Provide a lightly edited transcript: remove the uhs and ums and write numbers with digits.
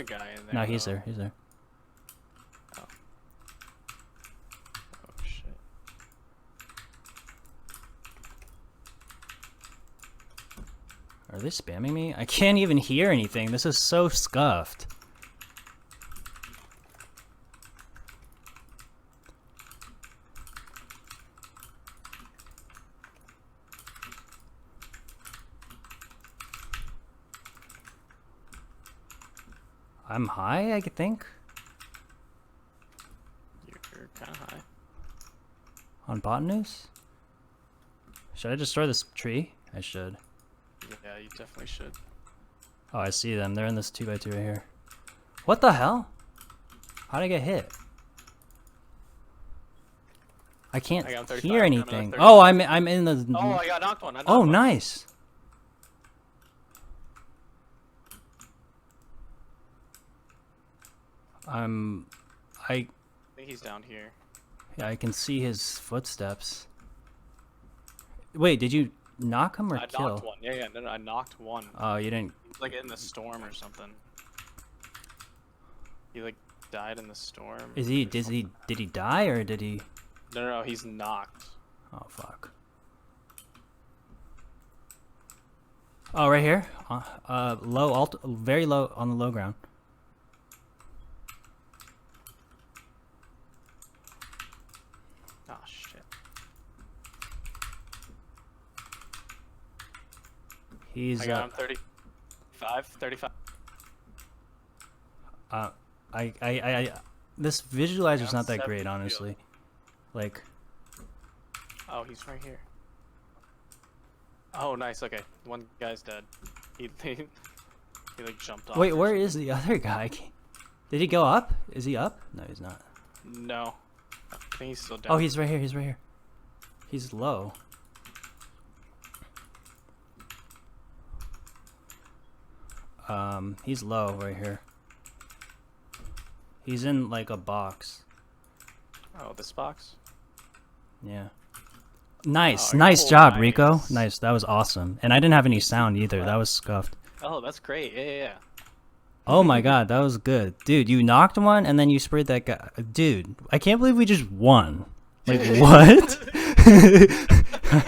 guy in there. No, he's though. there. He's there. Oh shit. Are they spamming me? I can't even hear anything. This is so scuffed. I'm high, I think, You're kind of high. on Botanus. Should I destroy this tree? I should. Yeah, you definitely should. Oh, I see them. They're in this 2x2 right here. What the hell? How'd I get hit? I can't I got him 35. hear I'm at anything. 35. Oh, I'm in the. Oh, I got knocked one. I knocked Oh, one. nice. I think he's down here. Yeah, I can see his footsteps. Wait, did you knock him or I kill? knocked one. Yeah, no, I knocked one. Oh, you didn't. He's like in the storm or something. He like died in the storm. Is he? or Did something. he die or did he? No, he's knocked. Oh fuck. Oh, right here. Low alt, very low on the low ground. Oh shit. He's. I got him 35. This visualizer's Yeah, not that 70 great, field. honestly. Like, Oh, he's right here. Oh, nice. Okay, one guy's dead. He like jumped off. wait, or where something. is the other guy? Did he go up? Is he up? No, he's not. No, I think he's still down. Oh, he's right here. He's right here. He's low. He's low right here. He's in like a box. Oh, this box. Yeah. Nice, Oh, nice cool, job, Rico. nice. Nice, that was awesome. And I didn't have any sound either. That was scuffed. Oh, that's great. Yeah. Oh my god, that was good. Dude, you knocked one and then you sprayed that guy. Dude, I can't believe we just won. Like, what?